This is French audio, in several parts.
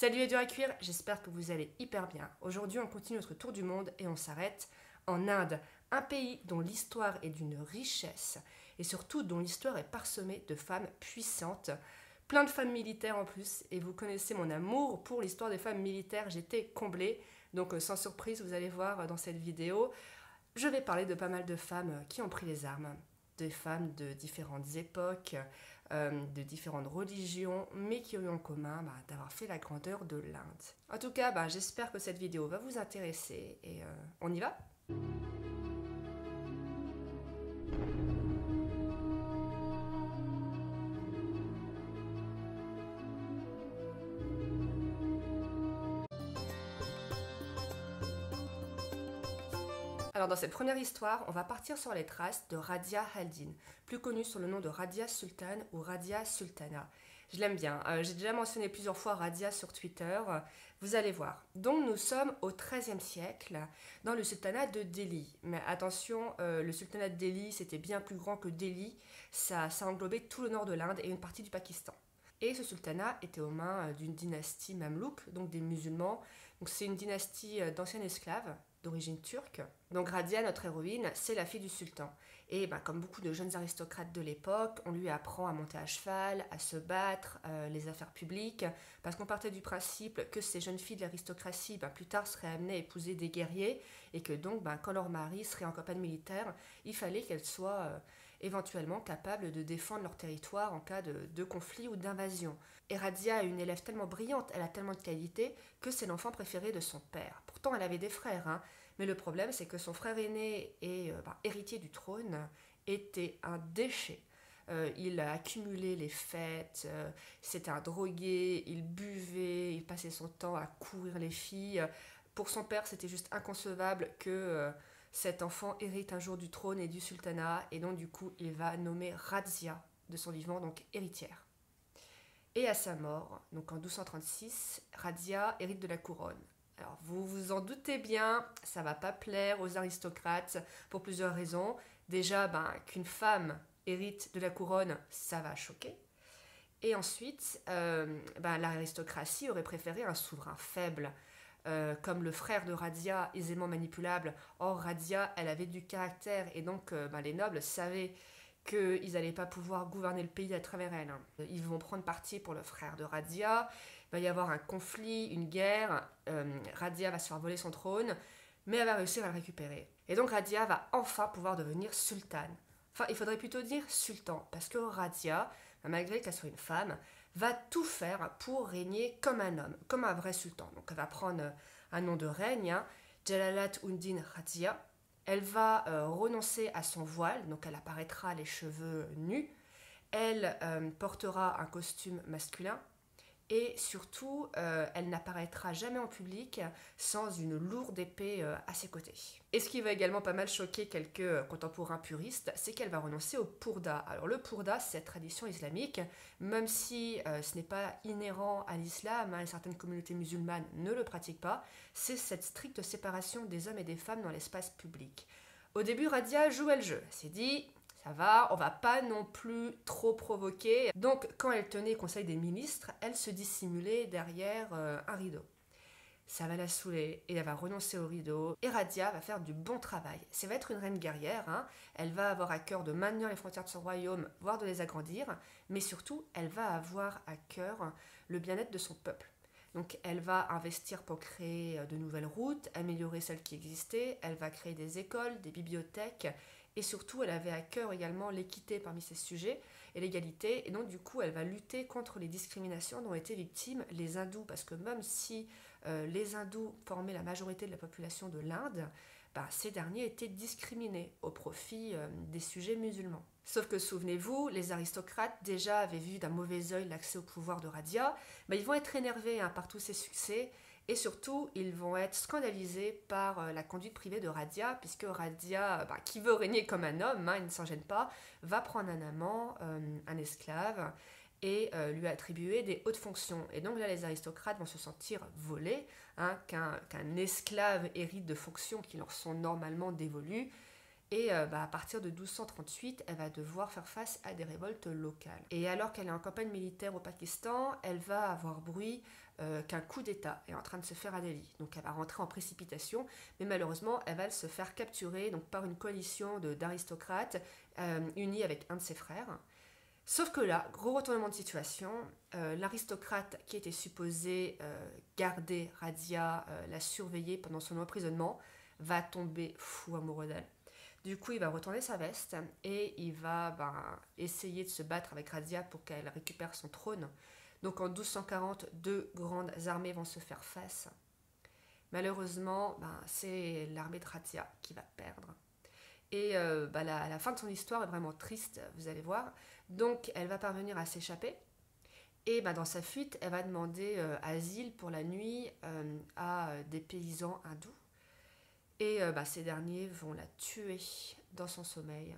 Salut les durs à cuire, j'espère que vous allez hyper bien. Aujourd'hui on continue notre tour du monde et on s'arrête en Inde, un pays dont l'histoire est d'une richesse et surtout dont l'histoire est parsemée de femmes puissantes. Plein de femmes militaires en plus, et vous connaissez mon amour pour l'histoire des femmes militaires, j'étais comblée. Donc sans surprise, vous allez voir dans cette vidéo, je vais parler de pas mal de femmes qui ont pris les armes. Des femmes de différentes époques, de différentes religions, mais qui ont eu en commun d'avoir fait la grandeur de l'Inde. En tout cas, j'espère que cette vidéo va vous intéresser et on y va? Alors dans cette première histoire, on va partir sur les traces de Radia Haldin, plus connue sous le nom de Radia Sultan ou Radia Sultana. Je l'aime bien, j'ai déjà mentionné plusieurs fois Radia sur Twitter, vous allez voir. Donc nous sommes au XIIIe siècle, dans le sultanat de Delhi. Mais attention, le sultanat de Delhi c'était bien plus grand que Delhi, ça englobait tout le nord de l'Inde et une partie du Pakistan. Et ce sultanat était aux mains d'une dynastie mamelouk, donc des musulmans. Donc c'est une dynastie d'anciens esclaves d'origine turque. Donc Radia, notre héroïne, c'est la fille du sultan. Et comme beaucoup de jeunes aristocrates de l'époque, on lui apprend à monter à cheval, à se battre, les affaires publiques, parce qu'on partait du principe que ces jeunes filles de l'aristocratie, plus tard, seraient amenées à épouser des guerriers, et que donc, quand leur mari serait en campagne militaire, il fallait qu'elles soient éventuellement capables de défendre leur territoire en cas de conflit ou d'invasion. Et Radia est une élève tellement brillante, elle a tellement de qualités, que c'est l'enfant préféré de son père. Pourtant, elle avait des frères, mais le problème, c'est que son frère aîné et héritier du trône était un déchet. Il a accumulé les fêtes, c'était un drogué, il buvait, il passait son temps à courir les filles. Pour son père, c'était juste inconcevable que cet enfant hérite un jour du trône et du sultanat, et donc du coup, il va nommer Razia de son vivant, donc héritière. Et à sa mort, donc en 1236, Razia hérite de la couronne. Alors vous vous en doutez bien, ça va pas plaire aux aristocrates pour plusieurs raisons. Déjà, qu'une femme hérite de la couronne, ça va choquer. Et ensuite, l'aristocratie aurait préféré un souverain faible, comme le frère de Radia, aisément manipulable. Or, Radia, elle avait du caractère, et donc les nobles savaient qu'ils n'allaient pas pouvoir gouverner le pays à travers elle. Ils vont prendre parti pour le frère de Radia, il va y avoir un conflit, une guerre, Radia va se faire voler son trône, mais elle va réussir à le récupérer. Et donc Radia va enfin pouvoir devenir sultane. Enfin, il faudrait plutôt dire sultan, parce que Radia, malgré qu'elle soit une femme, va tout faire pour régner comme un homme, comme un vrai sultan. Donc elle va prendre un nom de règne, Jalalat Undin Radia. Elle va renoncer à son voile, donc elle apparaîtra les cheveux nus. Elle portera un costume masculin. Et surtout, elle n'apparaîtra jamais en public sans une lourde épée à ses côtés. Et ce qui va également pas mal choquer quelques contemporains puristes, c'est qu'elle va renoncer au purda. Alors le purda, c'est cette tradition islamique, même si ce n'est pas inhérent à l'islam, et certaines communautés musulmanes ne le pratiquent pas, c'est cette stricte séparation des hommes et des femmes dans l'espace public. Au début, Radia jouait le jeu. Elle s'est dit, ça va, on va pas non plus trop provoquer. Donc, quand elle tenait conseil des ministres, elle se dissimulait derrière un rideau. Ça va la saouler et elle va renoncer au rideau. Et Radia va faire du bon travail. Ça va être une reine guerrière. Elle va avoir à cœur de maintenir les frontières de son royaume, voire de les agrandir. Mais surtout, elle va avoir à cœur le bien-être de son peuple. Donc elle va investir pour créer de nouvelles routes, améliorer celles qui existaient, elle va créer des écoles, des bibliothèques, et surtout elle avait à cœur également l'équité parmi ses sujets et l'égalité, et donc du coup elle va lutter contre les discriminations dont étaient victimes les hindous, parce que même si les hindous formaient la majorité de la population de l'Inde, ces derniers étaient discriminés au profit des sujets musulmans. Sauf que souvenez-vous, les aristocrates déjà avaient vu d'un mauvais œil l'accès au pouvoir de Radia, ils vont être énervés par tous ces succès, et surtout ils vont être scandalisés par la conduite privée de Radia, puisque Radia, qui veut régner comme un homme, il ne s'en gêne pas, va prendre un amant, un esclave, et lui attribuer des hautes fonctions. Et donc là, les aristocrates vont se sentir volés, qu'un esclave hérite de fonctions qui leur sont normalement dévolues. Et à partir de 1238, elle va devoir faire face à des révoltes locales. Et alors qu'elle est en campagne militaire au Pakistan, elle va avoir bruit qu'un coup d'État est en train de se faire à Delhi. Donc elle va rentrer en précipitation, mais malheureusement elle va se faire capturer donc, par une coalition d'aristocrates unis avec un de ses frères. Sauf que là, gros retournement de situation, l'aristocrate qui était supposé garder Radhia, la surveiller pendant son emprisonnement, va tomber fou amoureux d'elle. Du coup, il va retourner sa veste et il va essayer de se battre avec Radhia pour qu'elle récupère son trône. Donc en 1240, deux grandes armées vont se faire face. Malheureusement, c'est l'armée de Radhia qui va perdre. Et la fin de son histoire est vraiment triste, vous allez voir. Donc elle va parvenir à s'échapper. Et dans sa fuite, elle va demander asile pour la nuit à des paysans hindous. Et ces derniers vont la tuer dans son sommeil.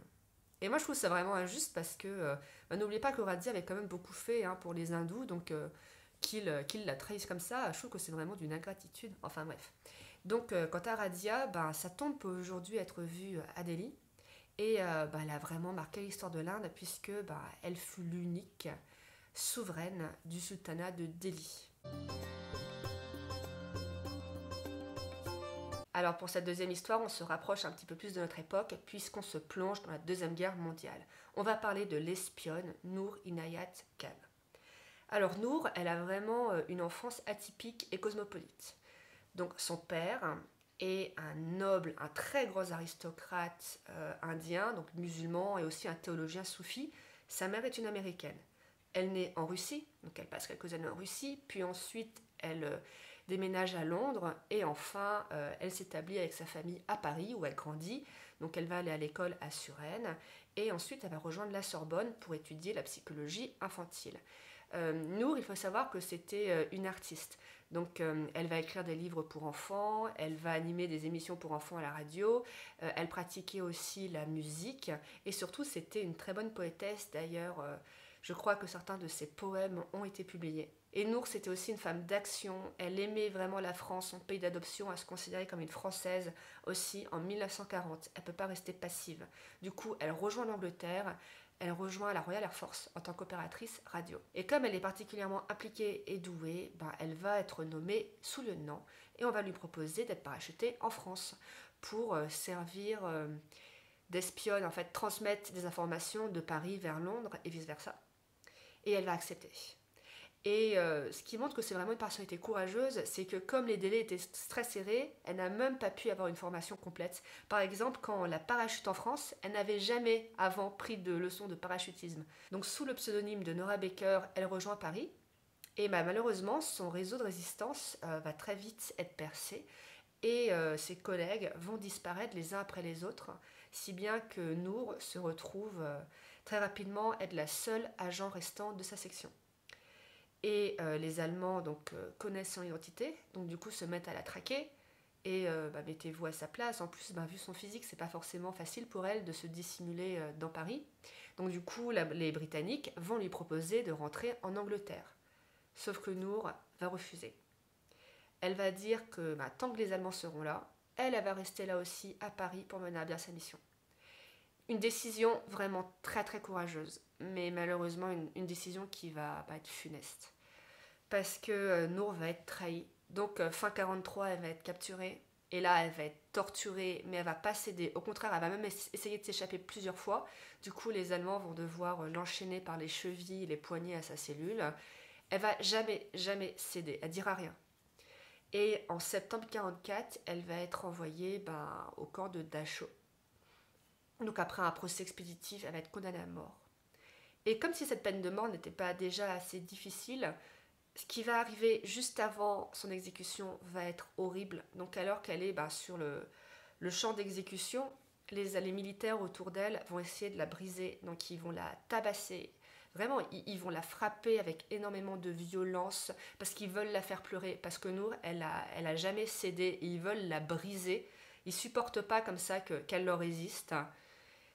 Et moi je trouve ça vraiment injuste parce que n'oubliez pas que Radhia avait quand même beaucoup fait pour les hindous, donc qu'il la trahisse comme ça, je trouve que c'est vraiment d'une ingratitude. Enfin bref. Donc quant à Radhia, sa tombe peut aujourd'hui être vue à Delhi. Et elle a vraiment marqué l'histoire de l'Inde puisque elle fut l'unique souveraine du sultanat de Delhi. Alors pour cette deuxième histoire, on se rapproche un petit peu plus de notre époque puisqu'on se plonge dans la Deuxième Guerre mondiale. On va parler de l'espionne Noor Inayat Khan. Alors Noor, elle a vraiment une enfance atypique et cosmopolite. Donc son père est un noble, un très gros aristocrate indien, donc musulman et aussi un théologien soufi. Sa mère est une américaine. Elle naît en Russie, donc elle passe quelques années en Russie, puis ensuite elle déménage à Londres et enfin elle s'établit avec sa famille à Paris où elle grandit. Donc elle va aller à l'école à Suresnes et ensuite elle va rejoindre la Sorbonne pour étudier la psychologie infantile. Noor, il faut savoir que c'était une artiste. Donc elle va écrire des livres pour enfants, elle va animer des émissions pour enfants à la radio, elle pratiquait aussi la musique et surtout c'était une très bonne poétesse. D'ailleurs, je crois que certains de ses poèmes ont été publiés. Et Noor, c'était aussi une femme d'action, elle aimait vraiment la France, son pays d'adoption, elle se considérait comme une Française aussi en 1940. Elle ne peut pas rester passive. Du coup, elle rejoint l'Angleterre, elle rejoint la Royal Air Force en tant qu'opératrice radio. Et comme elle est particulièrement impliquée et douée, elle va être nommée sous-lieutenant et on va lui proposer d'être parachutée en France pour servir d'espionne, en fait, transmettre des informations de Paris vers Londres et vice-versa. Et elle va accepter. Et ce qui montre que c'est vraiment une personnalité courageuse, c'est que comme les délais étaient très serrés, elle n'a même pas pu avoir une formation complète. Par exemple, quand on la parachute en France, elle n'avait jamais avant pris de leçons de parachutisme. Donc sous le pseudonyme de Nora Baker, elle rejoint Paris. Et malheureusement, son réseau de résistance va très vite être percé. Et ses collègues vont disparaître les uns après les autres, si bien que Noor se retrouve très rapidement être la seule agent restant de sa section. Et les Allemands connaissent son identité, donc du coup se mettent à la traquer. Et mettez-vous à sa place. En plus, vu son physique, c'est pas forcément facile pour elle de se dissimuler dans Paris. Donc du coup, les Britanniques vont lui proposer de rentrer en Angleterre. Sauf que Noor va refuser. Elle va dire que tant que les Allemands seront là, elle va rester là aussi à Paris pour mener à bien sa mission. Une décision vraiment très très courageuse, mais malheureusement une décision qui va être funeste. Parce que Noor va être trahie. Donc fin 43, elle va être capturée. Et là, elle va être torturée, mais elle va pas céder. Au contraire, elle va même essayer de s'échapper plusieurs fois. Du coup, les Allemands vont devoir l'enchaîner par les chevilles et les poignets à sa cellule. Elle va jamais, jamais céder. Elle dira rien. Et en septembre 44, elle va être envoyée au camp de Dachau. Donc après un procès expéditif, elle va être condamnée à mort. Et comme si cette peine de mort n'était pas déjà assez difficile, ce qui va arriver juste avant son exécution va être horrible. Donc alors qu'elle est sur le champ d'exécution, les militaires autour d'elle vont essayer de la briser. Donc ils vont la tabasser. Vraiment, ils vont la frapper avec énormément de violence parce qu'ils veulent la faire pleurer. Parce que Noor, elle a jamais cédé et ils veulent la briser. Ils supportent pas comme ça qu'elle leur résiste.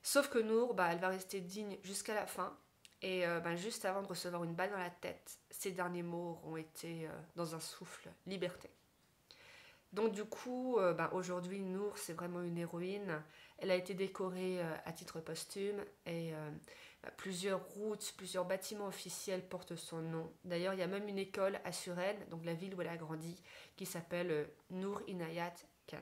Sauf que Noor, elle va rester digne jusqu'à la fin. Et juste avant de recevoir une balle dans la tête, ses derniers mots auront été dans un souffle, liberté. Donc du coup, aujourd'hui, Noor, c'est vraiment une héroïne. Elle a été décorée à titre posthume et Plusieurs routes, plusieurs bâtiments officiels portent son nom. D'ailleurs, il y a même une école à Suresnes, donc la ville où elle a grandi, qui s'appelle Noor Inayat Khan.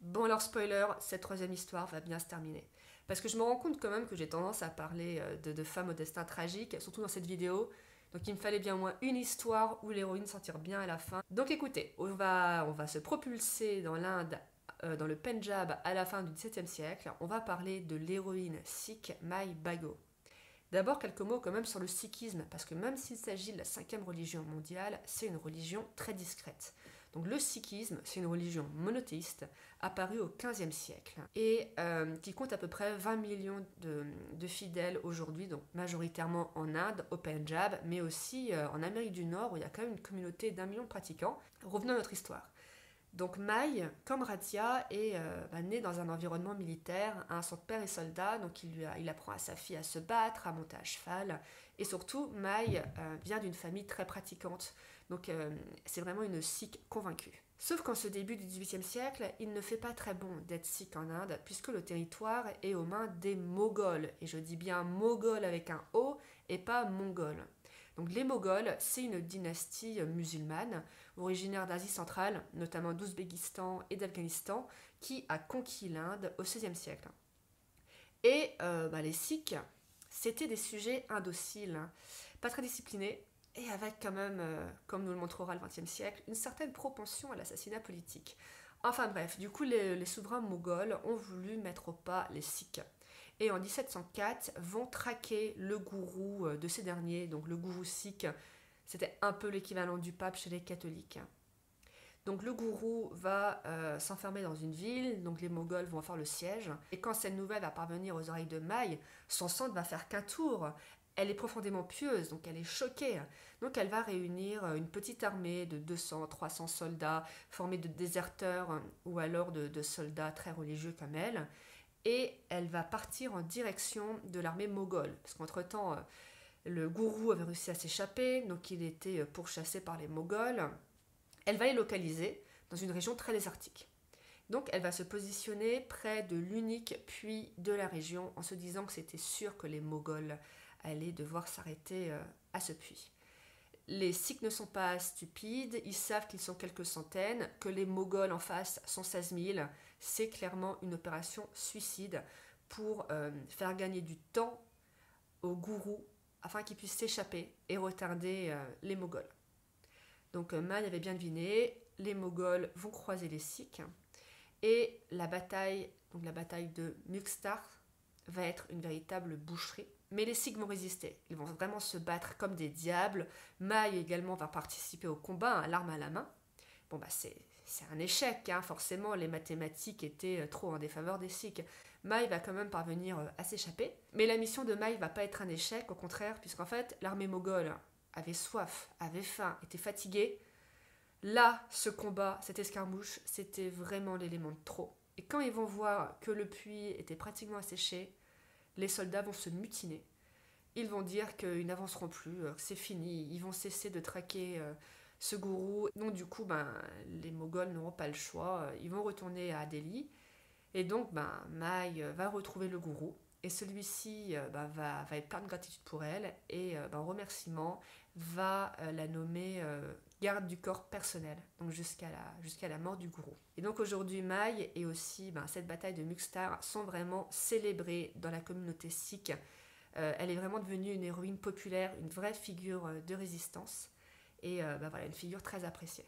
Bon alors spoiler, cette troisième histoire va bien se terminer. Parce que je me rends compte quand même que j'ai tendance à parler de femmes au destin tragique, surtout dans cette vidéo. Donc il me fallait bien au moins une histoire où l'héroïne s'en tire bien à la fin. Donc écoutez, on va se propulser dans l'Inde, dans le Pendjab à la fin du XVIIe siècle. On va parler de l'héroïne sikh Mai Bhago. D'abord quelques mots quand même sur le sikhisme, parce que même s'il s'agit de la 5e religion mondiale, c'est une religion très discrète. Donc le sikhisme, c'est une religion monothéiste apparue au XVe siècle et qui compte à peu près 20 millions de fidèles aujourd'hui, donc majoritairement en Inde, au Pendjab, mais aussi en Amérique du Nord où il y a quand même une communauté d'1 million de pratiquants. Revenons à notre histoire. Donc Mai, comme Radia, est né dans un environnement militaire. Son père est soldat, donc il apprend à sa fille à se battre, à monter à cheval. Et surtout, Mai vient d'une famille très pratiquante. Donc c'est vraiment une sikh convaincue. Sauf qu'en ce début du XVIIIe siècle, il ne fait pas très bon d'être sikh en Inde, puisque le territoire est aux mains des Moghols. Et je dis bien Moghols avec un O et pas Mongols. Donc les Moghols, c'est une dynastie musulmane, originaire d'Asie centrale, notamment d'Ouzbékistan et d'Afghanistan, qui a conquis l'Inde au XVIe siècle. Et les Sikhs, c'était des sujets indociles, pas très disciplinés, et avec quand même, comme nous le montrera le XXe siècle, une certaine propension à l'assassinat politique. Enfin bref, du coup les souverains moghols ont voulu mettre au pas les Sikhs. Et en 1704, vont traquer le gourou de ces derniers, donc le gourou sikh, c'était un peu l'équivalent du pape chez les catholiques. Donc le gourou va s'enfermer dans une ville, donc les Moghols vont faire le siège, et quand cette nouvelle va parvenir aux oreilles de Mai, son sang ne va faire qu'un tour. Elle est profondément pieuse, donc elle est choquée. Donc elle va réunir une petite armée de 200-300 soldats formés de déserteurs ou alors de soldats très religieux comme elle. Et elle va partir en direction de l'armée moghole. Parce qu'entre-temps, le gourou avait réussi à s'échapper, donc il était pourchassé par les Moghols. Elle va les localiser dans une région très désertique. Donc elle va se positionner près de l'unique puits de la région en se disant que c'était sûr que les Moghols allaient devoir s'arrêter à ce puits. Les Sikhs ne sont pas stupides, ils savent qu'ils sont quelques centaines, que les Moghols en face sont 16 000. C'est clairement une opération suicide pour faire gagner du temps au gourou afin qu'il puisse s'échapper et retarder les Moghols. Donc Mai avait bien deviné, les Moghols vont croiser les Sikhs et la bataille de Muxtar va être une véritable boucherie. Mais les Sikhs vont résister, ils vont vraiment se battre comme des diables. Mai également va participer au combat, l'arme à la main. Bon c'est un échec, forcément les mathématiques étaient trop en défaveur des Sikhs. Mai va quand même parvenir à s'échapper. Mais la mission de Mai va pas être un échec, au contraire, puisqu'en fait l'armée moghole avait soif, avait faim, était fatiguée. Là, ce combat, cette escarmouche, c'était vraiment l'élément de trop. Et quand ils vont voir que le puits était pratiquement asséché, les soldats vont se mutiner. Ils vont dire qu'ils n'avanceront plus, que c'est fini, ils vont cesser de traquer ce gourou. Donc du coup, les Moghols n'auront pas le choix, ils vont retourner à Delhi. Et donc, Mai va retrouver le gourou. Et celui-ci va être plein de gratitude pour elle. Et en remerciement, va la nommer garde du corps personnel, donc jusqu'à la mort du gourou. Et donc aujourd'hui, Mai et aussi cette bataille de Muxtar sont vraiment célébrées dans la communauté sikh. Elle est vraiment devenue une héroïne populaire, une vraie figure de résistance. Et une figure très appréciée.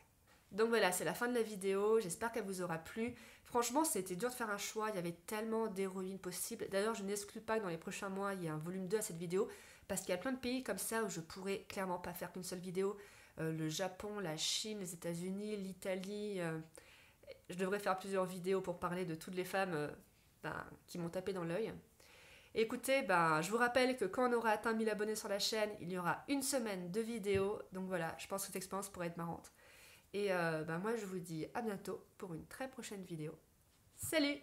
Donc voilà, c'est la fin de la vidéo, j'espère qu'elle vous aura plu. Franchement, c'était dur de faire un choix, il y avait tellement d'héroïnes possibles. D'ailleurs, je n'exclus pas que dans les prochains mois, il y ait un volume 2 à cette vidéo, parce qu'il y a plein de pays comme ça où je pourrais clairement pas faire qu'une seule vidéo. Le Japon, la Chine, les États-Unis, l'Italie. Je devrais faire plusieurs vidéos pour parler de toutes les femmes qui m'ont tapé dans l'œil. Écoutez, je vous rappelle que quand on aura atteint 1000 abonnés sur la chaîne, il y aura une semaine de vidéos. Donc voilà, je pense que cette expérience pourrait être marrante. Et moi, je vous dis à bientôt pour une très prochaine vidéo. Salut!